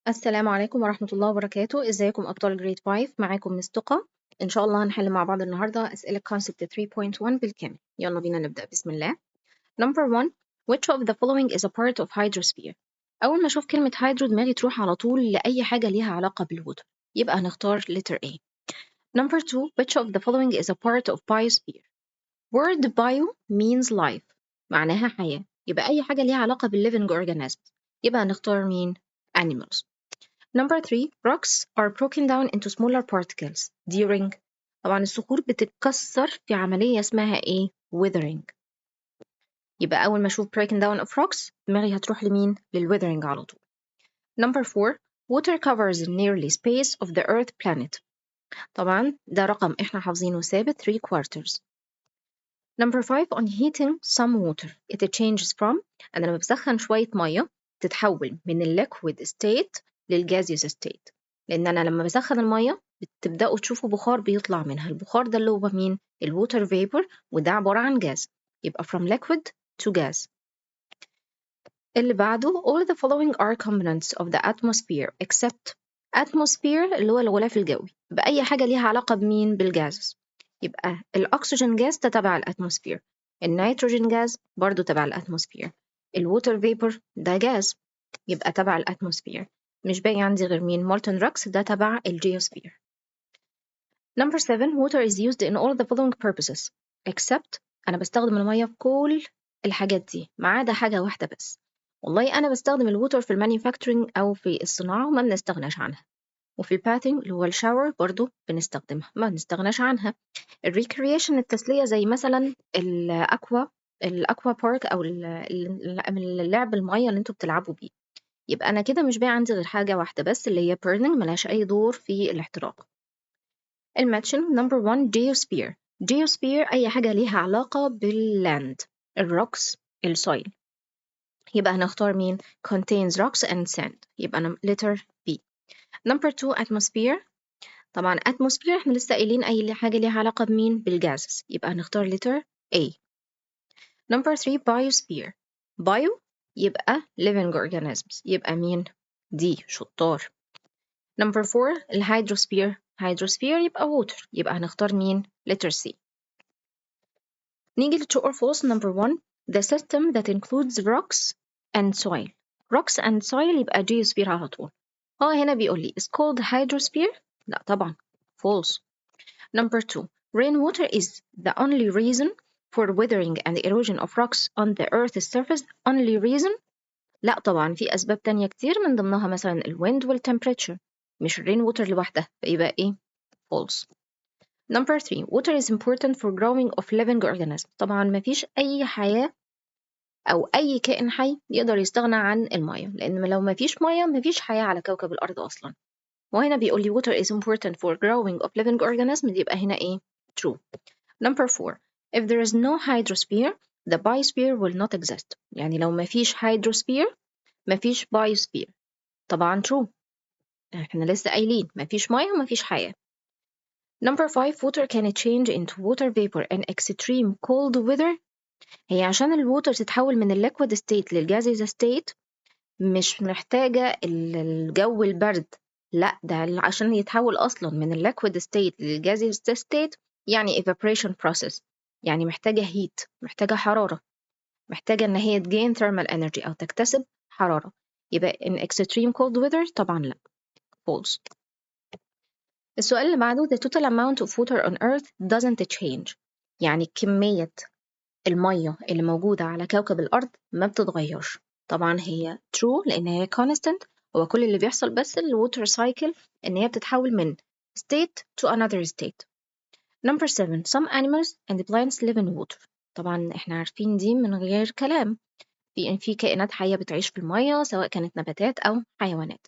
السلام عليكم ورحمة الله وبركاته. ازيكم أبطال جريد 5؟ معاكم مس تقى. إن شاء الله هنحل مع بعض النهاردة أسئلة concept 3.1 بالكامل. يلا بينا نبدأ بسم الله. Number 1. Which of the following is a part of hydrosphere؟ أول ما أشوف كلمة hydro دماغي تروح على طول لأي حاجة ليها علاقة بالوتر، يبقى هنختار letter A. Number 2. Which of the following is a part of biosphere؟ Word bio means life، معناها حياة، يبقى أي حاجة ليها علاقة بالliving organisms، يبقى هنختار مين؟ animals. Number 3. Rocks are broken down into smaller particles during. طبعا الصخور بتتكسر في عملية اسمها ايه؟ Weathering. يبقى أول ما أشوف breaking down of rocks دماغي هتروح لمين؟ للweathering على طول. Number 4. Water covers nearly space of the Earth planet. طبعا ده رقم احنا حافظينه ثابت 3/4. Number 5. On heating some water it changes from. أنا لما بسخن شوية مية تتحول من الليكويد state للجازيوس state، لأن أنا لما بسخن المية بتبدأوا تشوفوا بخار بيطلع منها. البخار ده اللي هو مين؟ الووتر فيبر، وده عبارة عن جاز، يبقى from liquid to gas. اللي بعده all the following are components of the atmosphere except. atmosphere اللي هو الغلاف الجوي، بأي حاجة ليها علاقة بمين؟ بالجازز. يبقى الأكسجين جاز ده تبع الأتموسفير، النيتروجين جاز برضو تبع الأتموسفير، الووتر فيبر ده جاز يبقى تبع الأتموسفير. مش باقي عندي غير مين؟ molten rocks ده تبع الجيوسفير. Number 7. Water is used in all the following purposes except. أنا بستخدم المية في كل الحاجات دي ما عدا حاجة واحدة بس. والله أنا بستخدم الووتر في المانيفاكتورينج أو في الصناعة وما بنستغناش عنها، وفي الباتنج اللي هو الشاور برضو بنستخدمها ما بنستغناش عنها. الريكريشن التسلية زي مثلا الأكوا بارك أو اللعب المية اللي انتوا بتلعبوا بيه. يبقى أنا كده مش باقي عندي غير حاجة واحدة بس اللي هي burning، ملهاش أي دور في الاحتراق. الماتشن نمبر 1 جيوسفير. جيوسفير أي حاجة ليها علاقة باللاند، الروكس، السويل، يبقى هنختار مين؟ contains rocks and sand، يبقى أنا letter B. نمبر 2 atmosphere. طبعا atmosphere احنا لسه قايلين أي حاجة ليها علاقة بمين؟ بالجازز، يبقى هنختار letter A. نمبر 3 biosphere. bio يبقى living organisms، يبقى مين؟ D شطار. نمبر 4 الهيدروسفير. هيدروسفير يبقى water، يبقى هنختار مين؟ letter C. نيجي ل true or false. number 1 the system that includes rocks and soil. rocks and soil يبقى geosphere على طول. هنا بيقول لي is called hydrosphere. لا طبعا false. number 2 rainwater is the only reason for weathering and erosion of rocks on the earth's surface. only reason. لا طبعا في أسباب تانية كتير من ضمنها مثلا الwind والtemperature، مش rainwater لوحدها، فيبقى إيه؟ false. Number 3 water is important for growing of living organisms. طبعا مفيش أي حياة أو أي كائن حي يقدر يستغنى عن المية، لأن لو مفيش مية مفيش حياة على كوكب الأرض أصلا. وهنا بيقول لي water is important for growing of living organisms، يبقى هنا إيه؟ true. Number 4 if there is no hydrosphere the biosphere will not exist. يعني لو مفيش hydrosphere مفيش biosphere. طبعا true، احنا لسه قايلين مفيش مية ومفيش حياة. Number 5 water can change into water vapor in extreme cold weather. هي عشان الووتر تتحول من الليكويد ستيت للجازيز ستيت مش محتاجة الجو البرد، لا ده عشان يتحول أصلا من الليكويد ستيت للجازيز ستيت يعني evaporation process، يعني محتاجة heat، محتاجة حرارة، محتاجة إن هي تgain thermal energy أو تكتسب حرارة. يبقى in extreme cold weather طبعا لا false. السؤال اللي بعده the total amount of water on earth doesn't change. يعني كمية المية اللي موجودة على كوكب الأرض ما بتتغيرش. طبعا هي true لأن هي constant. هو كل اللي بيحصل بس الووتر سايكل إن هي بتتحول من state to another state. Number 7 some animals and plants live in water. طبعا احنا عارفين دي من غير كلام، في كائنات حية بتعيش في المية سواء كانت نباتات أو حيوانات.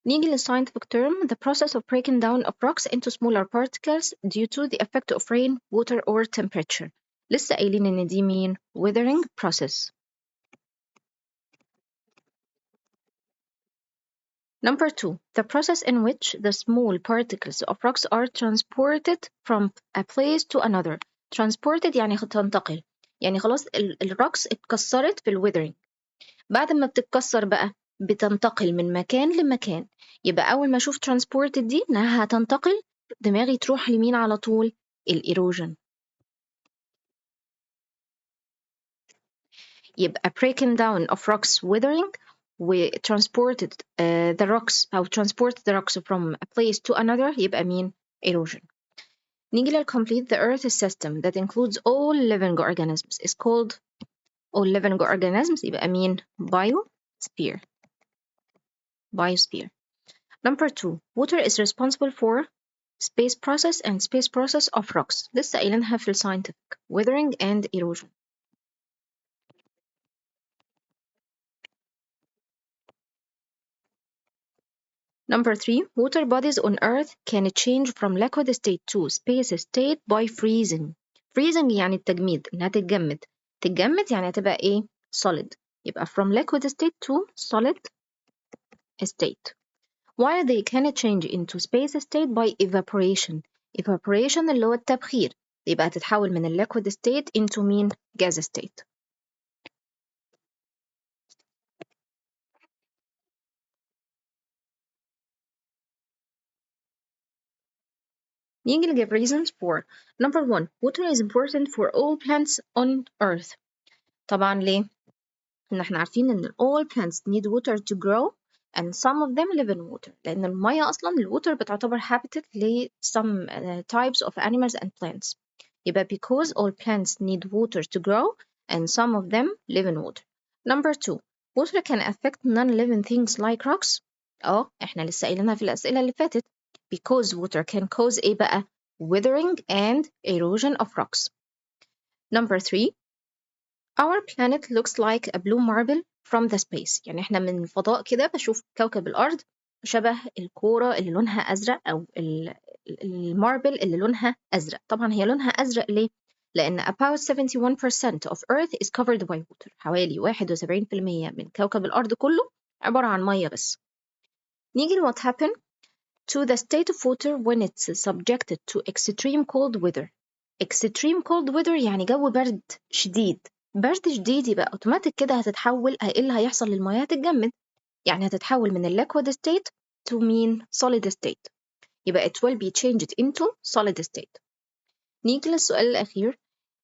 نيجي للscientific term the process of breaking down of rocks into smaller particles due to the effect of rain, water or temperature. لسه قايلين إن دي مين؟ weathering process. Number 2 the process in which the small particles of rocks are transported from a place to another. transported يعني تنتقل، يعني خلاص الروكس اتكسرت في الويذرنج. بعد ما بتتكسر بقى بتنتقل من مكان لمكان. يبقى أول ما أشوف transported دي إنها هتنتقل، دماغي تروح لمين على طول؟ الإيروجن. يبقى breaking down of rocks weathering و transported the rocks أو transport the rocks from a place to another يبقى مين؟ erosion. نيجي complete the earth system that includes all living organisms is called all living organisms يبقى مين؟ biosphere. Biosphere. Number 2, water is responsible for space process and space process of rocks. لسه قايلينها في scientific weathering and erosion. Number 3, water bodies on Earth can change from liquid state to space state by freezing. Freezing يعني التجميد، إنها تتجمد. تتجمد يعني هتبقى إيه؟ solid. يبقى from liquid state to solid state. While they can change into space state by evaporation. Evaporation اللي هو التبخير. يبقى هتتحول من ال liquid state into مين؟ gas state. نيجي نجيب reasons for. Number 1, water is important for all plants on Earth. طبعا ليه؟ إن إحنا عارفين إن all plants need water to grow and some of them live in water. لأن المية أصلا الwater بتعتبر habitat ل some types of animals and plants. يبقى because all plants need water to grow and some of them live in water. Number 2, water can affect non-living things like rocks. إحنا لسه قايلينها في الأسئلة اللي فاتت. Because water can cause إيه بقى؟ Weathering and erosion of rocks. Number 3, our planet looks like a blue marble from the space. يعني احنا من الفضاء كده بشوف كوكب الأرض شبه الكورة اللي لونها أزرق أو الماربل اللي لونها أزرق. طبعا هي لونها أزرق ليه؟ لأن about 71% of Earth is covered by water. حوالي 71% من كوكب الأرض كله عبارة عن مية بس. نيجي what happened to the state of water when it's subjected to extreme cold weather. extreme cold weather يعني جو برد شديد. برد شديد يبقى اوتوماتيك كده هتتحول، ايه اللي هيحصل للمياه؟ هتتجمد. يعني هتتحول من liquid state to mean solid state. يبقى it will be changed into solid state. نيجي للسؤال الأخير.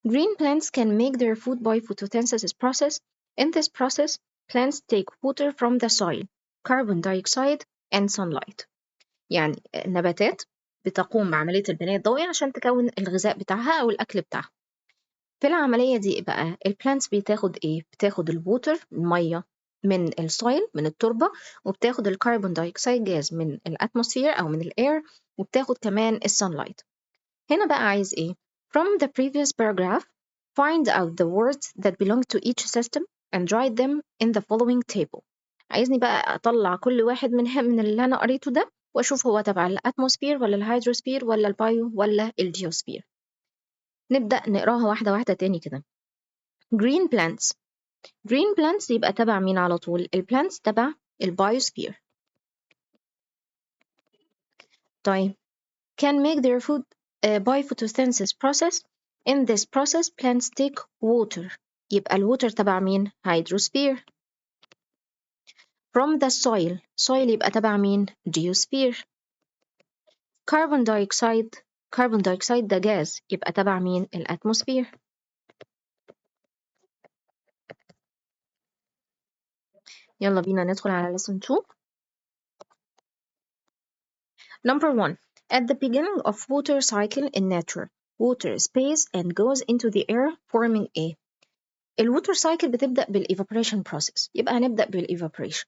Green plants can make their food by photosynthesis process. In this process, plants take water from the soil, carbon dioxide and sunlight. يعني النباتات بتقوم بعملية البناء الضوئي عشان تكون الغذاء بتاعها أو الأكل بتاعها. في العملية دي بقى البلانتس بتاخد إيه؟ بتاخد الووتر المية من السويل من التربة، وبتاخد الكربون دايوكسيد جاز من الأتموسفير أو من الإير، وبتاخد كمان السانلايت. هنا بقى عايز إيه؟ From the previous paragraph, find out the words that belong to each system and write them in the following table. عايزني بقى أطلع كل واحد من اللي أنا قريته ده وأشوف هو تبع الأتموسفير ولا الهيدروسفير ولا البايو ولا الجيوسفير. نبدأ نقراها واحدة واحدة تاني كده. green plants. green plants يبقى تبع مين على طول؟ البلانتس تبع البايوسفير. طيب can make their food by photosynthesis process. In this process plants take water. يبقى الووتر تبع مين؟ hydrosphere. From the soil. soil يبقى تبع مين؟ geosphere. carbon dioxide. carbon dioxide ده جاز يبقى تبع مين؟ الاتموسفير. يلا بينا ندخل على lesson 2. Number 1. At the beginning of water cycle in nature, water space and goes into the air forming a. الووتر cycle بتبدأ بالevaporation process. يبقى هنبدأ بالevaporation.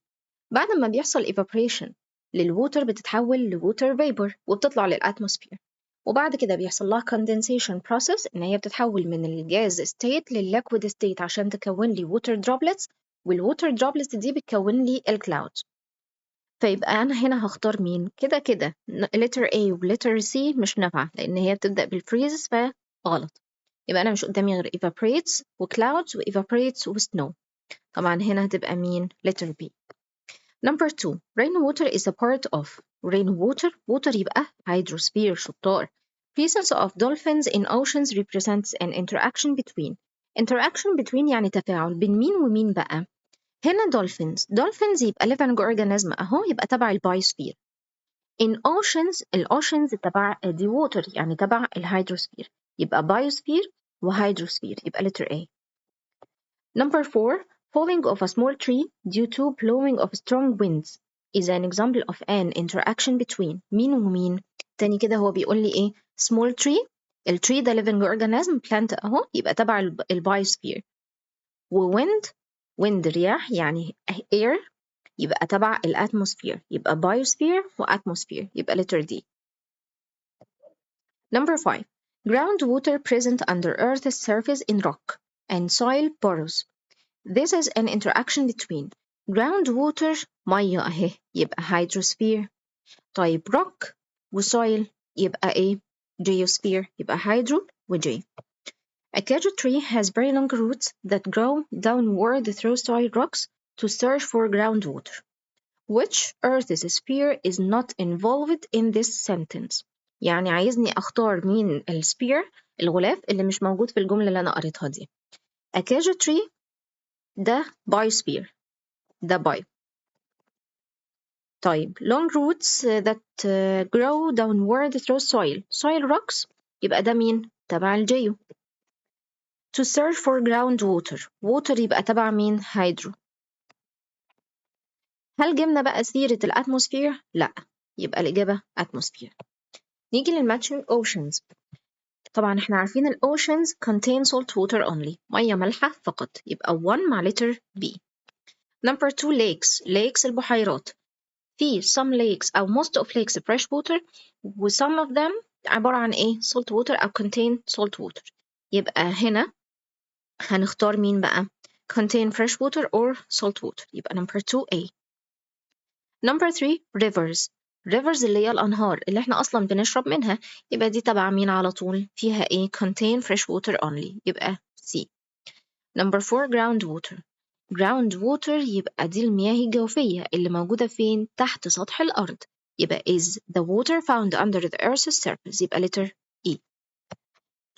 بعد ما بيحصل evaporation للووتر بتتحول لووتر vapor وبتطلع للأتموسفير. وبعد كده بيحصل لها condensation process إن هي بتتحول من الجاز state للliquid state عشان تكون لي water droplets، والwater droplets دي بتكون لي الclouds. فيبقى أنا هنا هختار مين؟ كده كده letter A و letter C مش نافعة لأن هي بتبدأ بالفريزز فغلط. يبقى أنا مش قدامي غير evaporates و clouds و evaporates و snow. طبعا هنا هتبقى مين؟ letter B. Number 2. Rainwater is a part of. rainwater water يبقى hydrosphere شطار. Presence of dolphins in oceans represents an interaction between. interaction between يعني تفاعل بين مين ومين بقى؟ هنا dolphins يبقى living organism أهو، يبقى تبع البايوسفير. in oceans تبع دي water، يعني تبع الهيدروسفير، يبقى بايوسفير وهيدروسفير، يبقى letter A. Number 4, falling of a small tree due to blowing of strong winds is an example of an interaction between مين ومين. تاني كده هو بيقول لي ايه؟ small tree، التري ده living organism plant اهو، يبقى تبع البايوسفير. wind رياح يعني air، يبقى تبع الاتموسفير، يبقى بايوسفير واتموسفير، يبقى letter D. Number 5, groundwater present under Earth's surface in rock and soil burrows. This is an interaction between groundwater مية أهي، يبقى hydrosphere. طيب rock وsoil يبقى إيه؟ geosphere، يبقى hydro وG. A cajun tree has very long roots that grow downward through soil rocks to search for groundwater. Which Earth's sphere is not involved in this sentence؟ يعني عايزني أختار مين السبير، الغلاف اللي مش موجود في الجملة اللي أنا قريتها دي. Acacia tree ده biosphere، ده bio. طيب long roots that grow downward through soil rocks، يبقى ده مين؟ تبع الجيو. To search for water يبقى تبع مين؟ hydro. هل جبنا بقى سيرة الاتموسفير؟ لا، يبقى الإجابة atmosphere. نيجي للماتشنج oceans. طبعا احنا عارفين ال oceans contain salt water only، مية مالحة فقط، يبقى 1 مع letter B. Number 2 lakes البحيرات. في some lakes أو most of lakes fresh water و some of them عبارة عن إيه؟ salt water أو contain salt water، يبقى هنا هنختار مين بقى؟ contain fresh water or salt water، يبقى number 2A. Number 3 rivers اللي هي الأنهار اللي احنا أصلا بنشرب منها، يبقى دي تبع مين على طول؟ فيها إيه؟ contain fresh water only، يبقى C. Number 4 groundwater يبقى دي المياه الجوفية اللي موجودة فين؟ تحت سطح الأرض، يبقى is the water found under the earth's surface، يبقى letter E.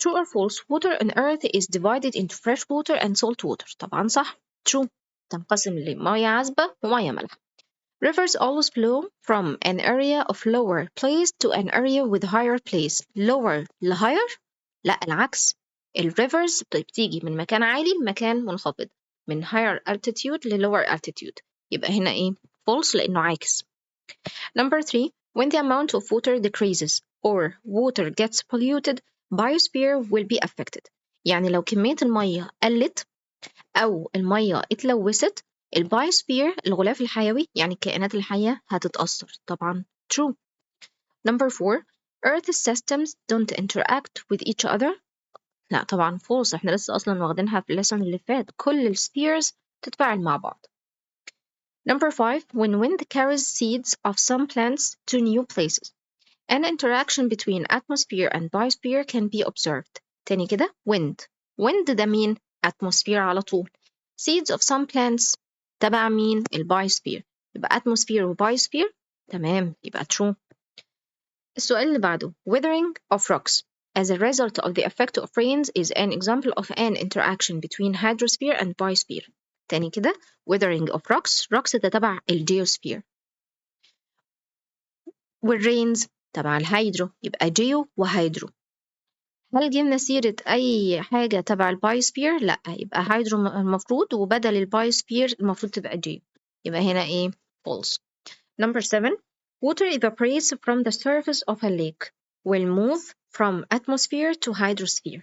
True or false? Water on earth is divided into fresh water and salt water. طبعا صح. True. تنقسم لمياه عذبة ومياه مالحة. Rivers always flow from an area of lower place to an area with higher place. Lower ل higher؟ لا العكس. الريفرز بتيجي من مكان عالي لمكان منخفض، من higher altitude ل lower altitude، يبقى هنا ايه؟ false لأنه عاكس. Number 3, when the amount of water decreases or water gets polluted, biosphere will be affected. يعني لو كمية المية قلت أو المية اتلوثت، البايوسفير الغلاف الحيوي يعني الكائنات الحية هتتأثر. طبعا true. Number 4, Earth systems don't interact with each other. لا طبعا false، احنا لسه أصلا واخدينها في الليسون اللي فات، كل السفيرز تتفاعل مع بعض. Number 5, when wind carries seeds of some plants to new places, an interaction between atmosphere and biosphere can be observed. تاني كده wind ده مين؟ atmosphere على طول. seeds of some plants تبع مين؟ البايوسفير، يبقى atmosphere وبايوسفير. تمام، يبقى true. السؤال اللي بعده weathering of rocks as a result of the effect of rains is an example of an interaction between hydrosphere and biosphere. تاني كده weathering of rocks ده تبع الجيوسفير، والrains تبع الهيدرو، يبقى جيو وهيدرو. هل جبنا سيرة أي حاجة تبع البايوسفير؟ لأ، يبقى هيدرو المفروض، وبدل البايوسفير المفروض تبقى جيو، يبقى هنا إيه؟ false. Number 7, water evaporates from the surface of a lake will move from atmosphere to hydrosphere.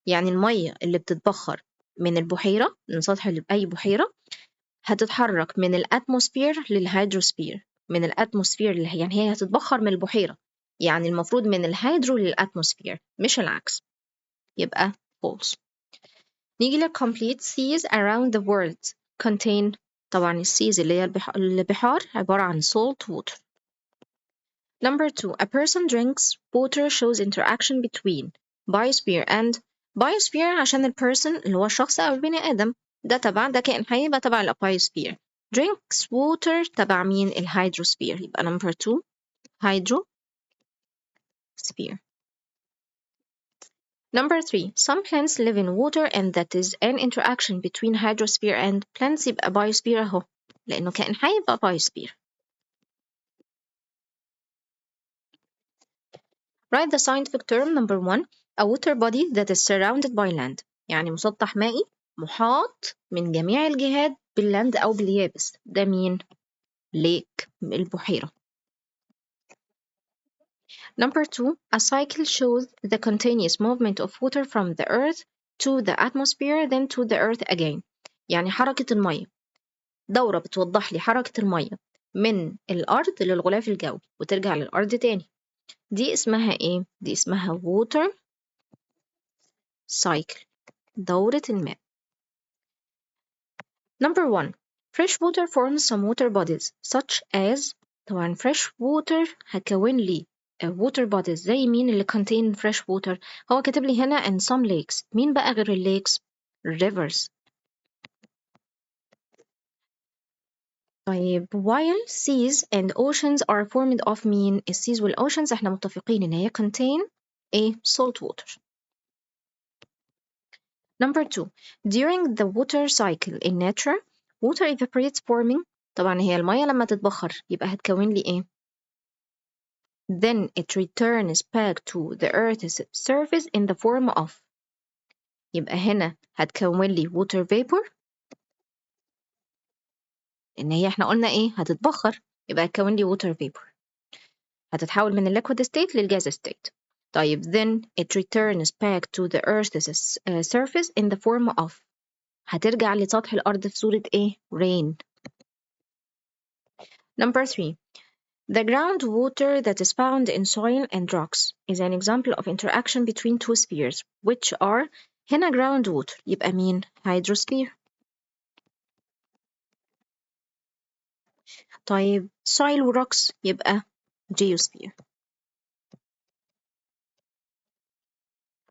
يعني المية اللي بتتبخر من البحيرة، من سطح أي بحيرة، هتتحرك من الاتموسفير للهيدروسفير، من الاتموسفير يعني هي هتتبخر من البحيرة، يعني المفروض من الهيدرو للاتموسفير مش العكس، يبقى false. نيجي ل complete seas around the world contain. طبعا السيز اللي هي البحار عبارة عن salt water. Number 2, a person drinks water shows interaction between biosphere and biosphere عشان البيرسون اللي هو الشخص أو البني آدم، ده تبع ده كائن حي، يبقى تبع البايوسفير. drinks water تبع مين؟ الهيدروسفير، يبقى number 2 hydrosphere. Number 3. Some plants live in water and that is an interaction between hydrosphere and plants يبقى biosphere أهو. لأنه كائن حي يبقى biosphere. Write the scientific term number 1. A water body that is surrounded by land. يعني مسطح مائي محاط من جميع الجهات باللاند أو باليابس. ده مين؟ lake البحيرة. Number 2. A cycle shows the continuous movement of water from the earth to the atmosphere then to the earth again. يعني حركة المية. دورة بتوضح لي حركة المية من الأرض للغلاف الجوي وترجع للأرض تاني. دي اسمها إيه؟ دي اسمها water cycle. دورة الماء. Number 1. Fresh water forms some water bodies such as طبعا fresh water هكون لي water bodies زي مين اللي contain fresh water. هو كاتب لي هنا and some lakes. مين بقى غير الليكس؟ rivers. طيب while seas and oceans are formed of مين؟ السيز والoceans احنا متفقين ان هي contain a salt water. Number 2. During the water cycle in nature, water evaporates forming طبعا هي المية لما تتبخر يبقى هتكون لي ايه؟ Then it returns back to the earth's surface in the form of يبقى هنا هتكون لي water vapor ان هي احنا قلنا ايه؟ هتتبخر يبقى هتكون لي water vapor. هتتحول من liquid state للgas state. طيب then it returns back to the earth's surface in the form of هترجع لسطح الأرض في صورة إيه؟ rain. Number 3. The groundwater that is found in soil and rocks is an example of interaction between two spheres which are هنا groundwater يبقى مين؟ hydrosphere. طيب soil و rocks يبقى geosphere.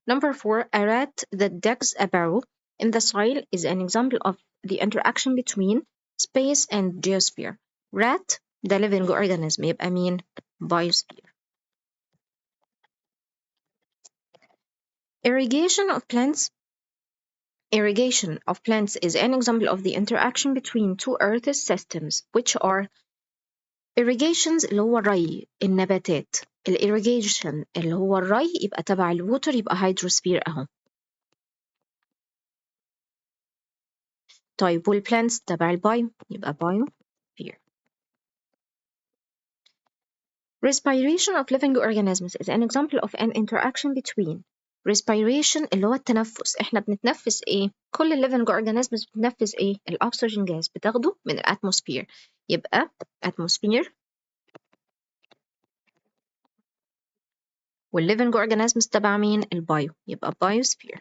Number 4. A rat that digs a burrow in the soil is an example of the interaction between space and geosphere. Rat ده living organism يبقى مين؟ biosphere. Irrigation of plants is an example of the interaction between two earth systems which are irrigations اللي هو الري النباتات. الirrigation اللي هو الري يبقى تبع الووتر يبقى hydrosphere أهو. طيب والplants تبع البايو يبقى biosphere. Respiration of living organisms is an example of an interaction between respiration اللي هو التنفس. احنا بنتنفس ايه؟ كل living organisms بتنفس ايه؟ الأكسجين جاز بتاخده من الاتموسفير يبقى atmosphere. والliving organisms تبع مين؟ البايو يبقى biosphere.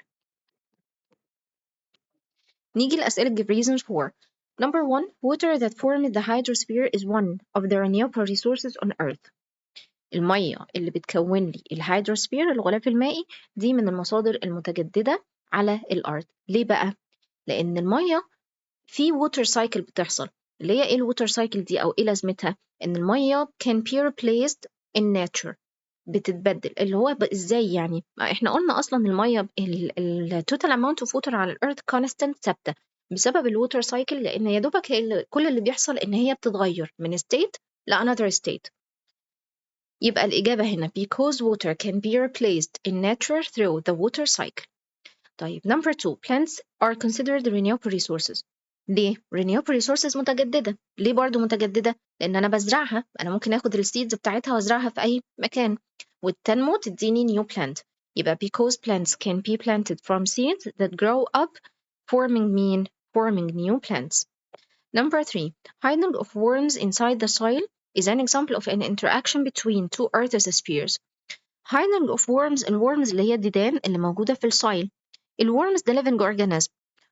نيجي لأسئلة give reasons for. Number 1. Water that formed the hydrosphere is one of the renewable resources on earth. المية اللي بتكون لي الهيدروسفير الغلاف المائي دي من المصادر المتجددة على الأرض. ليه بقى؟ لأن المية في ووتر سايكل بتحصل. اللي هي إيه الووتر سايكل دي أو إيه لازمتها؟ إن المية can be replaced in nature بتتبدل. اللي هو إزاي يعني؟ إحنا قلنا أصلا المية التوتال amount of water على الأرض constant ثابتة بسبب الووتر سايكل لأن يا دوبك كل اللي بيحصل إن هي بتتغير من state ل another state. يبقى الإجابة هنا because water can be replaced in nature through the water cycle. طيب number 2. Plants are considered renewable resources. ليه؟ renewable resources متجددة. ليه برضو متجددة؟ لأن أنا بزرعها. أنا ممكن آخد السيدز بتاعتها وأزرعها في أي مكان وتنمو تديني new plant. يبقى because plants can be planted from seeds that grow up forming new plants. Number 3. Hiding of worms inside the soil is an example of an interaction between two earth's spheres. Hiding of worms الworms اللي هي الديدان اللي موجودة في السويل. الworms ده living organism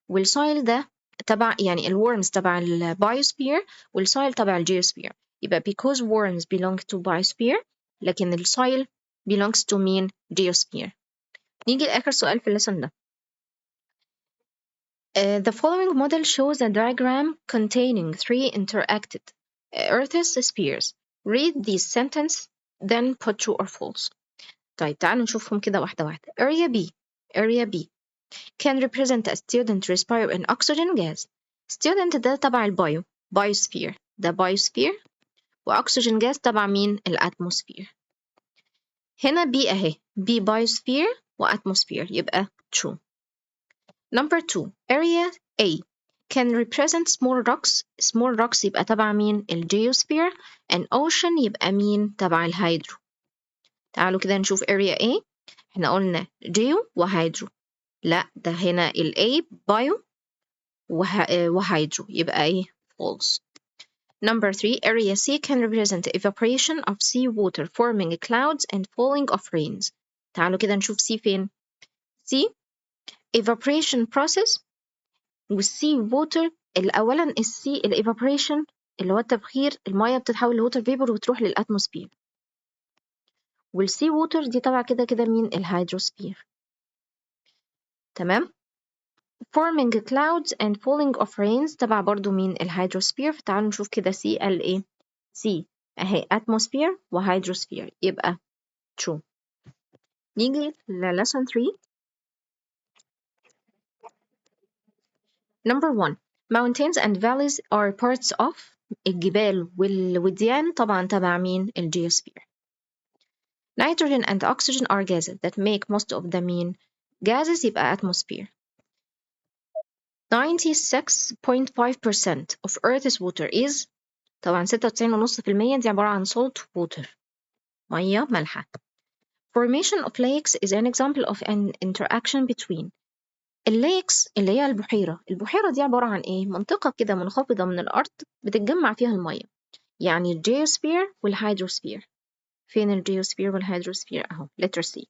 والسويل ده تبع يعني الworms تبع البايوسفير والسويل تبع الجيوسفير. يبقى because worms belong to biosphere لكن السويل belongs to مين؟ geosphere. نيجي لآخر سؤال في الليسن ده. The following model shows a diagram containing three interacted Earth's spheres. Read these sentences, then put true or false. طيب تعالوا نشوفهم كده واحدة واحدة. Area B area B can represent a student respire in oxygen gas. student ده تبع البايو biosphere ده biosphere وأكسجين جاز تبع مين؟ الأتموسفير. هنا B أهي B biosphere وأتموسفير يبقى true. Number 2 area A can represent small rocks. small rocks يبقى تبع مين؟ الجيوسفير and ocean يبقى مين؟ تبع الهيدرو. تعالوا كده نشوف area A. احنا قلنا جيو وهيدرو. لا ده هنا ال A بايو وهيدرو يبقى ايه؟ false. Number 3 area C can represent evaporation of seawater forming clouds and falling of rains. تعالوا كده نشوف C فين. C evaporation process والسي ووتر. اولا السي الايفابوريشن اللي هو التبخير، الميه بتتحول لووتر فيبر وتروح للاتموسفير. والسي ووتر دي طبعا كده كده مين؟ الهيدروسفير. تمام. forming clouds and falling of rains تبع برضو مين؟ الهيدروسفير. فتعالوا نشوف كده سي قال ايه. سي اهي اتموسفير وهيدروسفير يبقى true. نيجي للسون 3. Number 1 mountains and valleys are parts of. الجبال والوديان طبعا تبع مين؟ الجيوسفير. Nitrogen and oxygen are gases that make most of the mean gases يبقى atmosphere. 96.5% of Earth's water is طبعا 96.5% دي عبارة عن salt water مية مالحة. Formation of lakes is an example of an interaction between. الليكس اللي هي البحيرة دي عبارة عن إيه؟ منطقة كده منخفضة من الأرض بتتجمع فيها المية، يعني الجيوسفير والهيدروسفير. فين الجيوسفير والهيدروسفير؟ أهو letter C.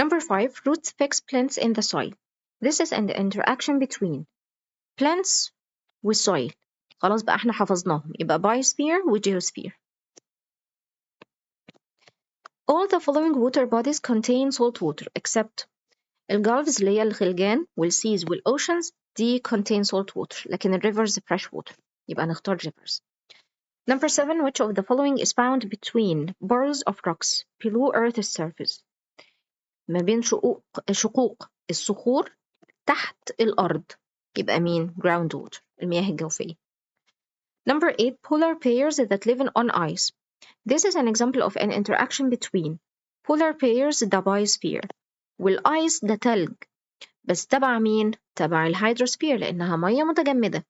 Number 5 roots fix plants in the soil. This is an interaction between plants والsoil. خلاص بقى احنا حفظناهم يبقى biosphere وgeosphere. All the following water bodies contain salt water except الجالفز اللي هي الخلجان والسيز والoceans دي contain salt water، لكن الريفرز fresh water يبقى نختار rivers. Number 7 which of the following is found between burrows of rocks below Earth's surface. ما بين شقوق الصخور تحت الأرض يبقى مين؟ ground water المياه الجوفية. Number 8 polar bears that live on ice. This is an example of an interaction between polar bears the biosphere والice ده تلج بس تبع مين؟ تبع الهيدروسفير لأنها مية متجمدة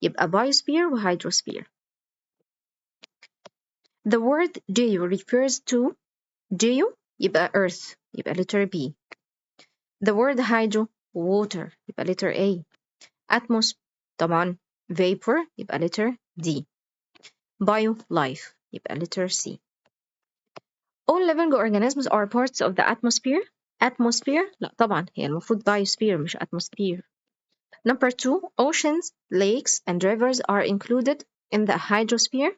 يبقى biosphere وhydrosphere. The word geo refers to geo يبقى earth يبقى letter B. The word hydro water يبقى letter A. Atmos طبعا vapor يبقى letter D. Bio life يبقى letter C. All living organisms are parts of the atmosphere. Atmosphere لا طبعا هي المفروض biosphere مش atmosphere. Number 2 oceans, lakes and rivers are included in the hydrosphere.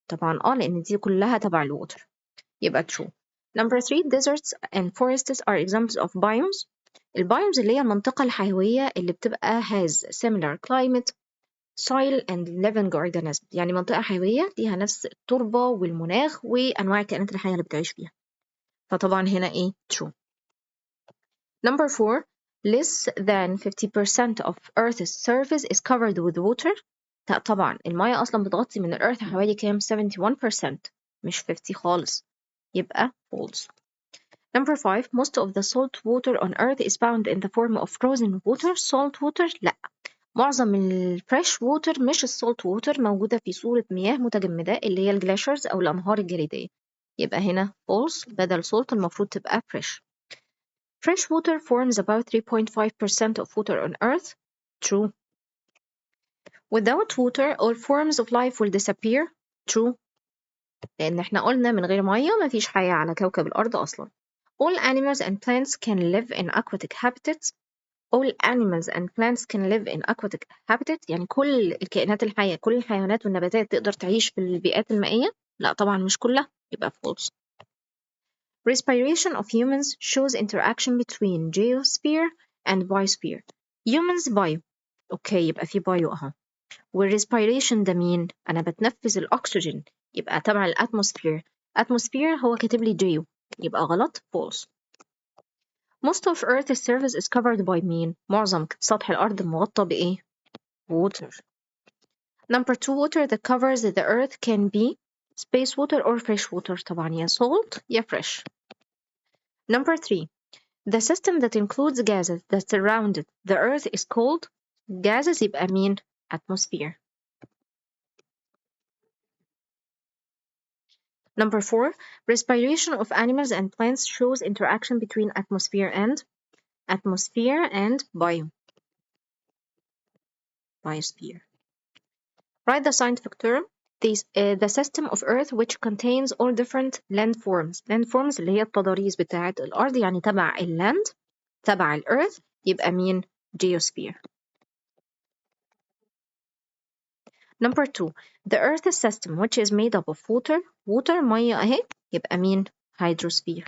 طبعا لأن دي كلها تبع الwater يبقى true. Number 3 deserts and forests are examples of biomes. البايومز اللي هي المنطقة الحيوية اللي بتبقى has similar climate, soil and living organisms، يعني منطقة حيوية ليها نفس التربة والمناخ وأنواع الكائنات الحية اللي بتعيش فيها. فطبعا هنا إيه؟ true. Number 4 less than 50% of Earth's surface is covered with water. طبعا المية أصلا بتغطي من الأرث حوالي كام؟ 71% مش 50 خالص يبقى false. Number 5 most of the salt water on earth is found in the form of frozen water. salt water لا، معظم الفريش ووتر مش السولت ووتر موجودة في صورة مياه متجمدة اللي هي الجلاشرز أو الأنهار الجليدية يبقى هنا false بدل salt المفروض تبقى fresh. Fresh water forms about 3.5% of water on earth. True. Without water all forms of life will disappear. True. لأن احنا قلنا من غير مية مفيش حياة على كوكب الأرض أصلا. All animals and plants can live in aquatic habitats. All animals and plants can live in aquatic habitats يعني كل الكائنات الحية كل الحيوانات والنباتات تقدر تعيش في البيئات المائية. لا طبعا مش كلها يبقى false. Respiration of humans shows interaction between geosphere and biosphere. Humans bio اوكي يبقى في bio اهو. والrespiration ده مين؟ أنا بتنفس الأكسجين يبقى تبع الاتموسفير. atmosphere هو كاتب لي geo يبقى غلط false. Most of Earth's surface is covered by مين؟ معظم سطح الأرض مغطى بإيه؟ Water. Number 2, water that covers the earth can be space water or fresh water. طبعا يا salt يا fresh. Number 3, the system that includes gases that surround the earth is called gases يبقى مين؟ atmosphere. Number 4, respiration of animals and plants shows interaction between atmosphere and biosphere. Write the scientific term. The system of Earth which contains all different landforms. Landforms اللي هي التضاريس بتاعة الأرض، يعني تبع اللاند تبع الأرث يبقى مين؟ geosphere. Number 2, the Earth system which is made up of water مية أهي يبقى مين؟ hydrosphere.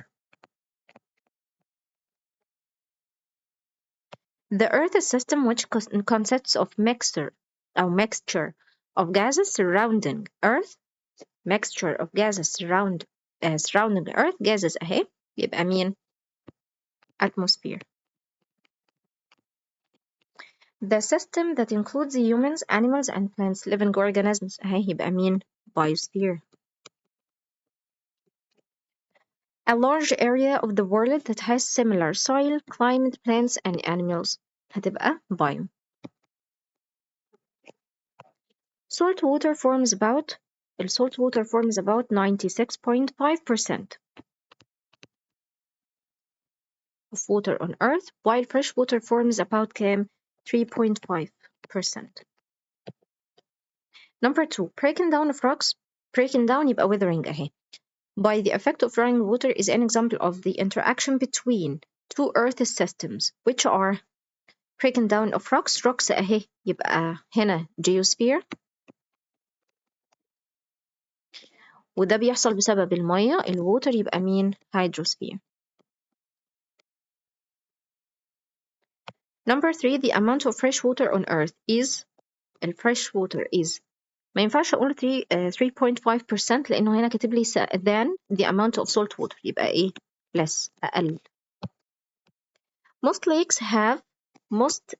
The Earth system which consists of mixture of gases surrounding Earth. Mixture of gases surrounding the Earth. gases أهي يبقى مين؟ atmosphere. The system that includes humans, animals, and plants, living organisms أهي يبقى مين؟ biosphere. A large area of the world that has similar soil, climate, plants, and animals هتبقى biome. Salt water forms about 96.5% of water on Earth, while fresh water forms about كام؟ 3.5%. Number 2, breaking down of rocks. Breaking down يبقى weathering أهي. By the effect of running water is an example of the interaction between two earth systems, which are breaking down of rocks. Rocks أهي يبقى هنا geosphere، وده بيحصل بسبب المية. الووتر يبقى مين؟ hydrosphere. Number 3, the amount of fresh water on earth is الفريش water is ما ينفعش أقول 3.5% لأنه هنا كاتب لي than the amount of salt water يبقى إيه؟ less أقل. Most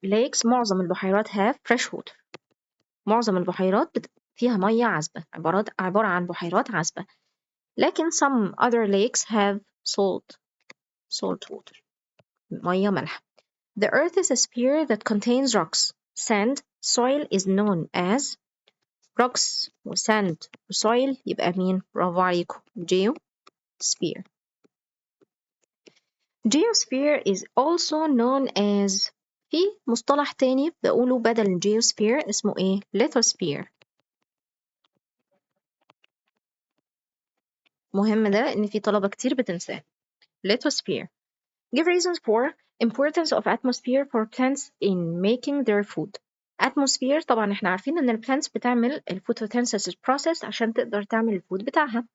lakes معظم البحيرات have fresh water. معظم البحيرات فيها مية عذبة، عبارة عن بحيرات عذبة. لكن some other lakes have salt water مية مالحة. The earth is a sphere that contains rocks, sand, soil is known as rocks وsand وsoil يبقى مين؟ برافو عليكم geosphere. Geosphere is also known as في مصطلح تاني بقوله بدل geosphere اسمه ايه؟ lithosphere. مهم ده ان في طلبة كتير بتنساه. lithosphere. Give reasons for importance of atmosphere for plants in making their food. atmosphere طبعا احنا عارفين ان البلانتس بتعمل الفوتوسينثيسيس process عشان تقدر تعمل الفود بتاعها.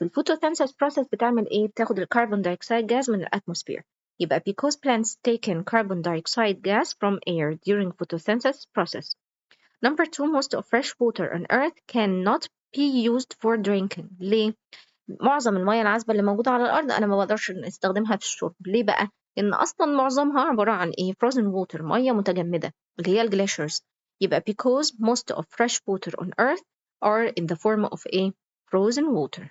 الفوتوسينثيسيس process بتعمل ايه؟ بتاخد الكربون دايوكسيد جاز من الاتموسفير. يبقى because plants take in carbon dioxide gas from air during photosynthesis process. Number 2, most of fresh water on earth cannot be used for drinking. ليه؟ معظم المياه العذبة اللي موجودة على الأرض أنا ما بقدرش استخدمها في الشرب. ليه بقى؟ لأن أصلا معظمها عبارة عن إيه؟ frozen water مياه متجمدة اللي هي الجليشرز. يبقى because most of fresh water on earth are in the form of a frozen water.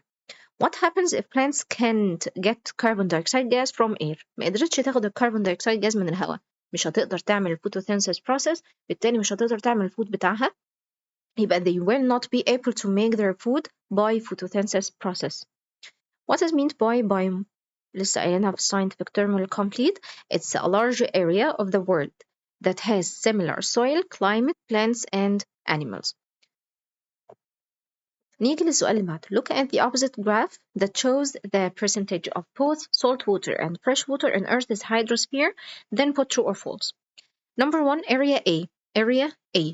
What happens if plants can't get carbon dioxide gas from air؟ ما قدرتش تاخد الكربون دايوكسيد جاز من الهواء، مش هتقدر تعمل الفوتوسينثيسيس process، بالتالي مش هتقدر تعمل الفود بتاعها. يبقى they will not be able to make their food by photosynthesis process. What is meant by biome؟ لسه قايلينها في scientific term complete. It's a large area of the world that has similar soil, climate, plants and animals. نيجي للسؤال اللي بعده. Look at the opposite graph that shows the percentage of both salt water and fresh water in Earth's hydrosphere. Then put true or false. Number 1, area A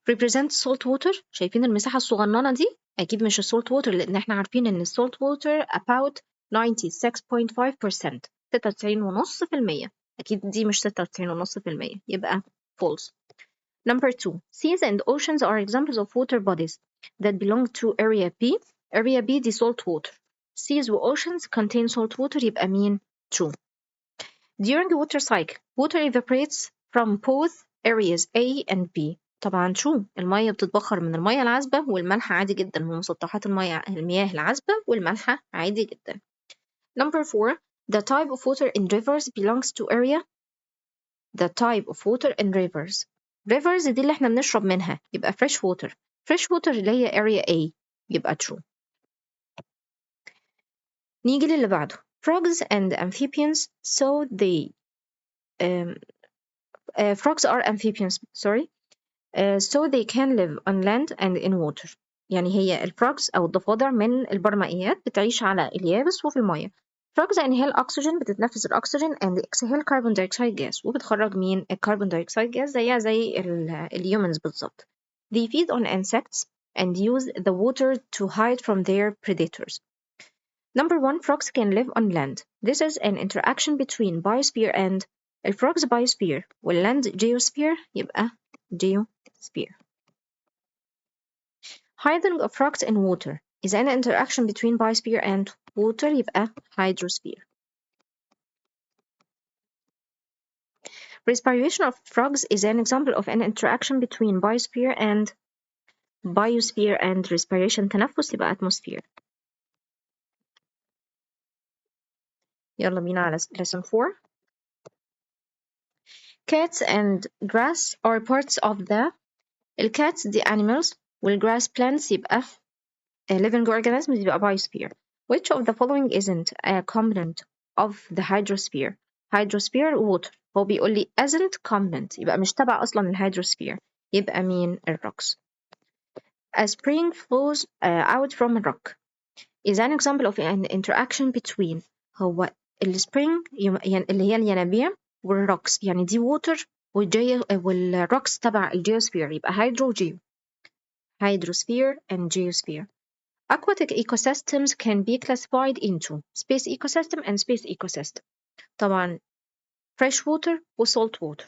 represents salt water. شايفين المساحة الصغننة دي؟ أكيد مش salt water لأن احنا عارفين إن salt water about 96.5%. 96.5%. أكيد دي مش 96.5%. يبقى false. Number 2, seas and oceans are examples of water bodies that belong to area B. Area B دي salt water. Seas و oceans contain salt water يبقى مين؟ True. During the water cycle, water evaporates from both areas A and B. طبعا true. المية بتتبخر من المية العذبة والمالحة عادي جدا، من مسطحات المياه العذبة والمالحة عادي جدا. Number 4. The type of water in rivers belongs to area. The type of water in rivers. Rivers دي اللي احنا بنشرب منها، يبقى fresh water. Fresh water اللي هي area A، يبقى true. نيجي للي بعده. Frogs and amphibians so they um, frogs are amphibians, sorry. So they can live on land and in water. يعني هي الفروجز أو الضفادع من البرمائيات بتعيش على اليابس وفي المية. frogs inhale oxygen، بتتنفس الأكسجين and exhale carbon dioxide gas، وبتخرج مين الكربون دايوكسيد gas زيها زي الهيومنز بالظبط. They feed on insects and use the water to hide from their predators. Number 1. Frogs can live on land. This is an interaction between biosphere and الفروجز biosphere والland geosphere، يبقى geosphere. Hiding of frogs in water is an interaction between biosphere and water، يبقى hydrosphere. Respiration of frogs is an example of an interaction between biosphere and respiration تنفس، يبقى atmosphere. يلا بينا على lesson 4. Cats and grass are parts of the cats the animals والgrass plants يبقى living organisms يبقى biosphere. Which of the following isn't a component of the hydrosphere? hydrosphere water. هو بيقول لي isn't component، يبقى مش تبع أصلا الهيدروسفير، يبقى مين الرocks. A spring flows out from a rock is an example of an interaction between هو الspring اللي هي الينابيع والrocks، يعني دي water والrocks تبع الجيوسفير، يبقى hydrosphere and geosphere. Aquatic ecosystems can be classified into space ecosystem and space ecosystem. طبعا fresh water و salt water.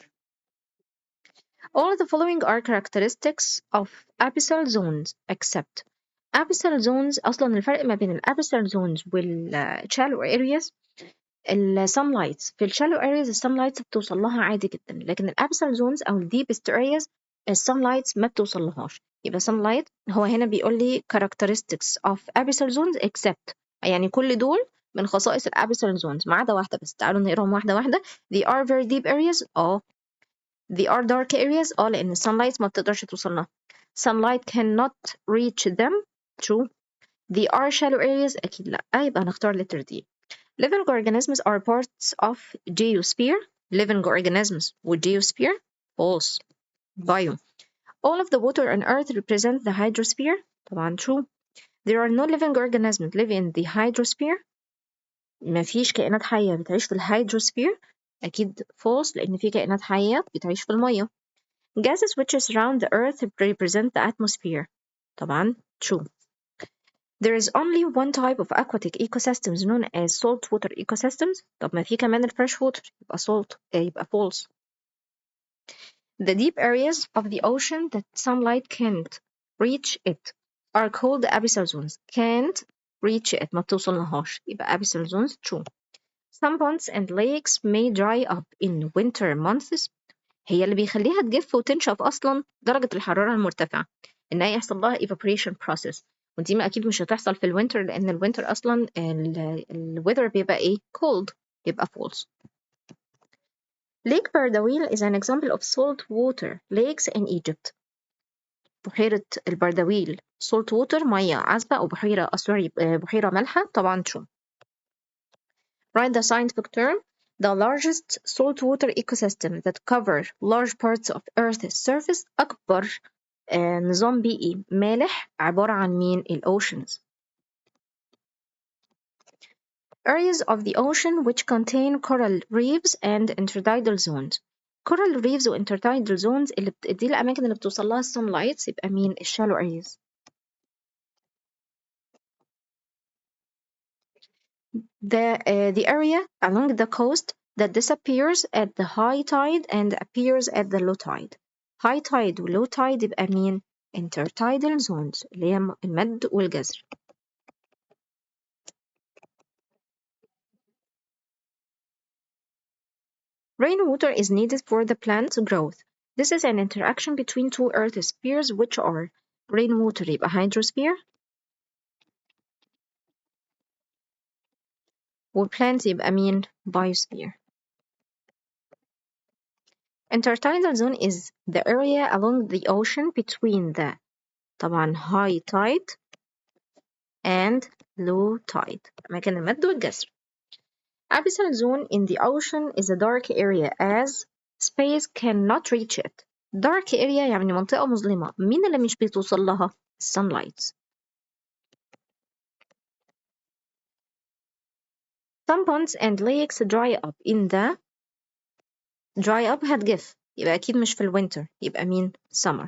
All of the following are characteristics of abyssal zones except abyssal zones. أصلا الفرق ما بين abyssal zones shallow areas sunlight في shallow areas sunlight بتوصل لها عادي جدا، لكن abyssal zones أو deepest areas sunlight ما بتوصل لهاش. يبقى sunlight هو هنا بيقول لي characteristics of abyssal zones except، يعني كل دول من خصائص abyssal zones ما عدا واحدة بس. تعالوا نقراهم واحدة واحدة. They are very deep areas. They are dark areas. لأن sunlight ما بتقدرش توصل لها. Sunlight cannot reach them. True. They are shallow areas. أكيد لأ، يبقى هنختار letter D. Living organisms are parts of geosphere. Living organisms with geosphere. False. Bio. All of the water on earth represent the hydrosphere. طبعا true. There are no living organisms live in the hydrosphere. ما فيش كائنات حية بتعيش في الهيدروسفير. أكيد false، لأن في كائنات حية بتعيش في المية. Gases which surround the earth represent the atmosphere. طبعا true. There is only one type of aquatic ecosystems known as saltwater ecosystems. طب ما في كمان fresh water، يبقى يبقى false. The deep areas of the ocean that sunlight can't reach it are called abyssal zones. Can't reach it، ما بتوصلناهاش، يبقى abyssal zones true. Some ponds and lakes may dry up in winter months. هي اللي بيخليها تجف وتنشف أصلا درجة الحرارة المرتفعة، إنها يحصل لها evaporation process، ودي ما أكيد مش هتحصل في الوينتر، لأن الوينتر أصلا الويذر بيبقى إيه cold، يبقى false. Lake Bardawil is an example of saltwater lakes in Egypt. بحيرة البردويل salt water مياه عذبة أو بحيرة مالحة، طبعا true. Write the scientific term. The largest saltwater ecosystem that cover large parts of Earth's surface. أكبر نظام بيئي مالح عبارة عن مين؟ الأوشنز. Areas of the ocean which contain coral reefs and intertidal zones. coral reefs و intertidal zones دي الأماكن اللي بتوصل لها sunlight، يبقى مين؟ shallow areas. The area along the coast that disappears at the high tide and appears at the low tide. high tide و low tide يبقى مين؟ intertidal zones اللي هي المد والجزر. Rainwater is needed for the plant growth. This is an interaction between two earth spheres which are rainwater يبقى hydrosphere وplant يبقى مين biosphere. Intertidal zone is the area along the ocean between the طبعا high tide and low tide أماكن المد والجزر. Abyssal zone in the ocean is a dark area as space cannot reach it. Dark area يعني منطقة مظلمة. مين اللي مش بتوصل لها؟ sunlight. Some ponds and lakes dry up in the dry up هتجف يبقى أكيد مش في الوينتر يبقى مين؟ summer.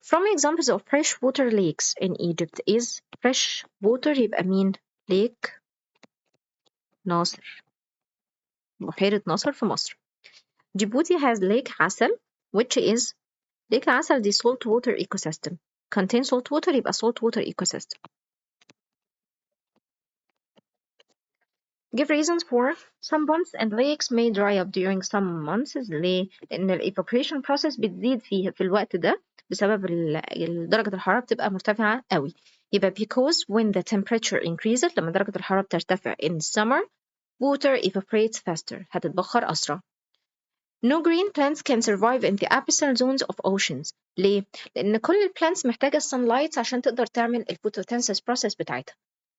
From examples of freshwater lakes in Egypt is fresh water يبقى مين؟ lake ناصر بحيرة ناصر في مصر. Djibouti has Lake Assal which is Lake Assal دي salt water ecosystem contain salt water يبقى salt water ecosystem. Give reasons for some ponds and lakes may dry up during some months. ليه؟ لأن ال evaporation process بتزيد فيه في الوقت ده بسبب درجة الحرارة بتبقى مرتفعة قوي. يبقى because when the temperature increases لما درجة الحرارة بترتفع in summer water evaporates faster هتتبخر أسرع. No green plants can survive in the abyssal zones of oceans. ليه؟ لأن كل البلانتس محتاجة sunlight عشان تقدر تعمل الphotosynthesis process بتاعتها.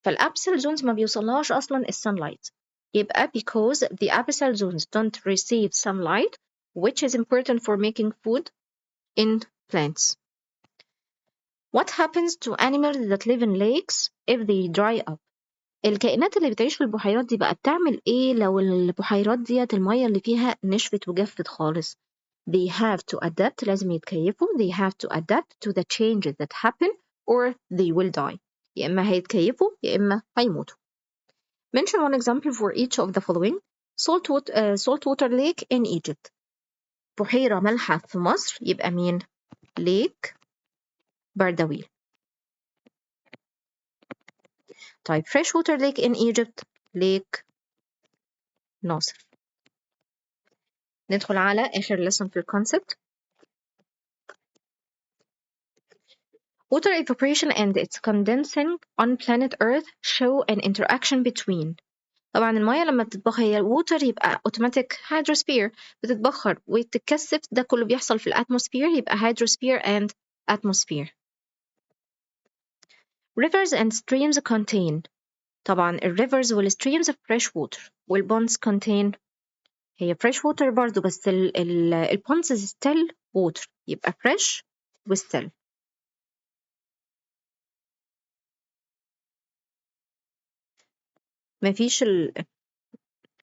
فالabyssal zones ما بيوصلهاش أصلا الsunlight. يبقى because the abyssal zones don't receive sunlight, which is important for making food in plants. What happens to animals that live in lakes if they dry up? الكائنات اللي بتعيش في البحيرات دي بقى بتعمل ايه لو البحيرات ديت المية اللي فيها نشفت وجفت خالص؟ They have to adapt لازم يتكيفوا they have to adapt to the changes that happen or they will die يا إما هيتكيفوا يا إما هيموتوا. Mention one example for each of the following. Saltwater lake in Egypt. بحيرة مالحة في مصر يبقى مين؟ lake بردويل. طيب freshwater lake in Egypt lake ناصر. ندخل على آخر lesson في الconcept. Water evaporation and its condensing on planet Earth show an interaction between. طبعا المية لما بتتبخر هي water يبقى automatic hydrosphere بتتبخر وتتكثف ده كله بيحصل في الاتموسفير يبقى hydrosphere and atmosphere. Rivers and streams contain. طبعا rivers والstreams fresh water والponds contain هي fresh water برضو بس ponds still water يبقى fresh وstill.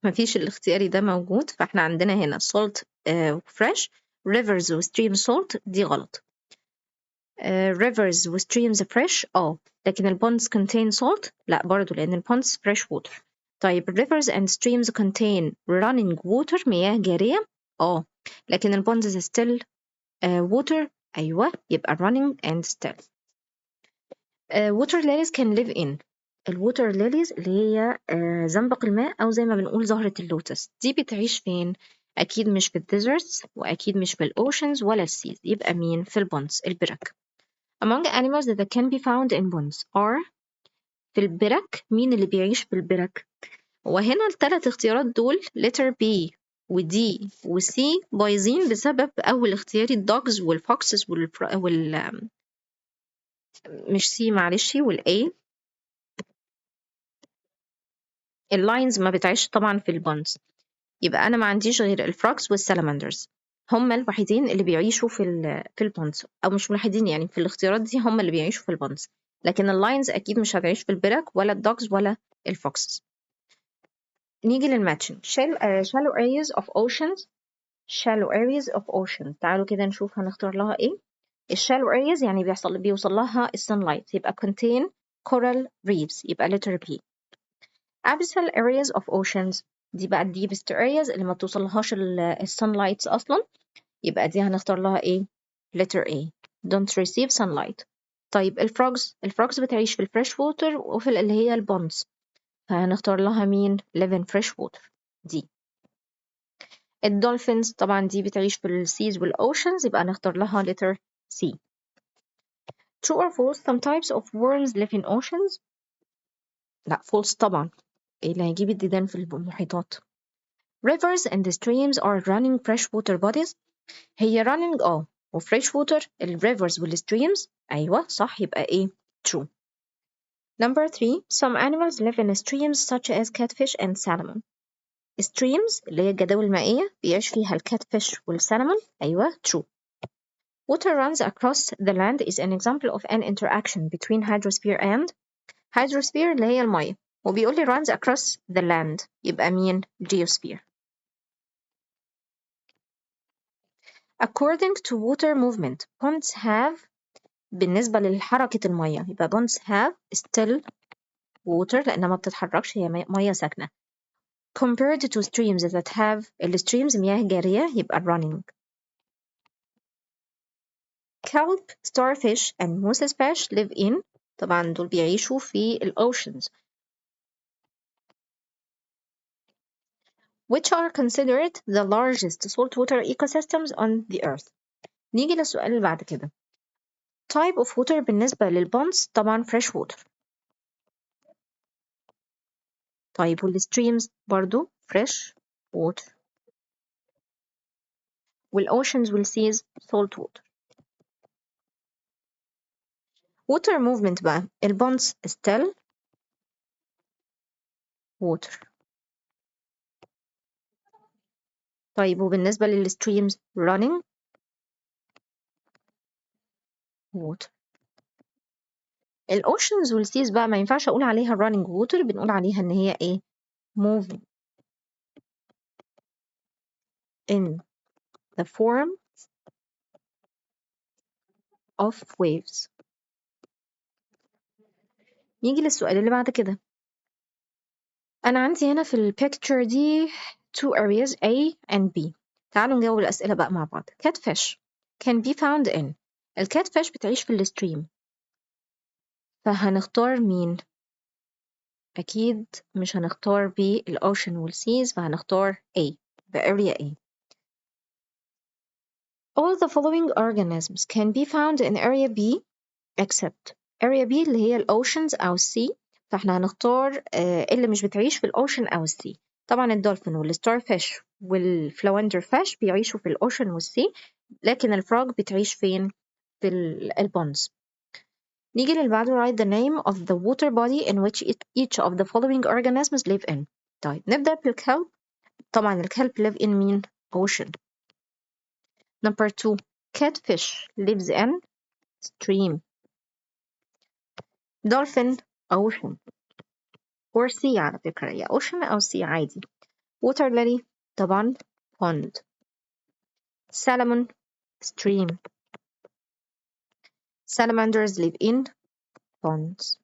مفيش الاختياري ده موجود فاحنا عندنا هنا salt fresh rivers و stream salt دي غلط. rivers و streams fresh لكن ponds contain salt لا برضو لأن ponds fresh water. طيب rivers and streams contain running water مياه جارية لكن ponds still water أيوة يبقى running and still. water lilies can live in. الووتر ليليز اللي هي زنبق الماء أو زي ما بنقول زهرة اللوتس دي بتعيش فين؟ أكيد مش في الديزرتس وأكيد مش في الأوشنز ولا السيز يبقى مين؟ في البونز البرك. Among animals that can be found in ponds are في البرك مين اللي بيعيش في البرك؟ وهنا الثلاث اختيارات دول letter B و D و C بايظين بسبب أول اختياري الدوجز والفوكسز مش C معلش والA اللاينز ما بتعيش طبعا في البونز يبقى أنا ما عنديش غير الفروكس والسلامندرز هم الوحيدين اللي بيعيشوا في البونز أو مش الوحيدين يعني في الاختيارات دي هم اللي بيعيشوا في البونز لكن اللاينز أكيد مش هتعيش في البرك ولا الدوجز ولا الفوكسز. نيجي للماتشن shallow areas of oceans تعالوا كده نشوف هنختار لها ايه. الشالو areas يعني بيوصل لها السنلايت يبقى contain coral reefs يبقى letter B. abyssal areas of oceans دي بقى deepest areas اللي ما بتوصلهاش السنلايت أصلا يبقى دي هنختار لها ايه letter A don't receive sunlight. طيب الفروجز بتعيش في الفريش ووتر وفي اللي هي البونز فهنختار لها مين live in fresh water. دي. الدولفينز طبعا دي بتعيش في السيز والأوشنز، يبقى نختار لها letter C. True or false, some types of worms live in oceans. لا false طبعا، ايه اللي هيجيب الديدان في المحيطات؟ Rivers and streams are running freshwater bodies. هي running و fresh water rivers والstreams أيوة صح، يبقى ايه true. Number 3, some animals live in streams such as catfish and salmon. streams اللي هي الجداول المائية بيعيش فيها الكاتفيش والسالمون أيوة true. Water runs across the land is an example of an interaction between hydrosphere and hydrosphere اللي هي المية، وبيقول لي runs across the land يبقى مين؟ geosphere. According to water movement, ponds have بالنسبة لحركة المية يبقى ponds have still water لأنها ما بتتحركش، هي مية ساكنة. Compared to streams that have streams مياه جارية يبقى running. Kelp, starfish and moosefish live in طبعا دول بيعيشوا في oceans. Which are considered the largest saltwater ecosystems on the earth. نيجي للسؤال اللي بعد كده. Type of water بالنسبة للبونز طبعا fresh water. طيب والstreams برضو fresh water. والoceans والseas salt water. water movement بقى البونز still water. طيب وبالنسبة للstreams running water. الاوشنز والسيز بقى ما ينفعش اقول عليها running water، بنقول عليها ان هي ايه moving in the form of waves. نيجي للسؤال اللي بعد كده. أنا عندي هنا في البيكتشر دي two areas A and B. تعالوا نجاوب الأسئلة بقى مع بعض. Catfish can be found in. الكاتفيش بتعيش في الستريم، فهنختار مين؟ أكيد مش هنختار B الأوشن والسيز، فهنختار A the area A. All the following organisms can be found in area B except area B اللي هي الأوشنز أو السي، فاحنا هنختار اللي مش بتعيش في الأوشن أو السي. طبعا الدولفين والستار فيش والفلوندر فيش بيعيشوا في الأوشن والسي، لكن الفروغ بتعيش فين؟ في البونز. نيجي اللي بعده. write the name of the water body in which each of the following organisms live in. طيب نبدأ بالكلب. طبعا الكلب live in مين؟ ocean. Number 2, catfish lives in stream. dolphin ocean or sea على فكرة، يا ocean أو sea عادي. water lily طبعا pond. salmon stream. salamanders live in ponds.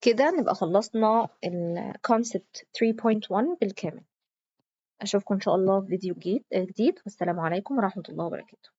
كده نبقى خلصنا ال concept 3.1 بالكامل. أشوفكم إن شاء الله في فيديو جديد، والسلام عليكم ورحمة الله وبركاته.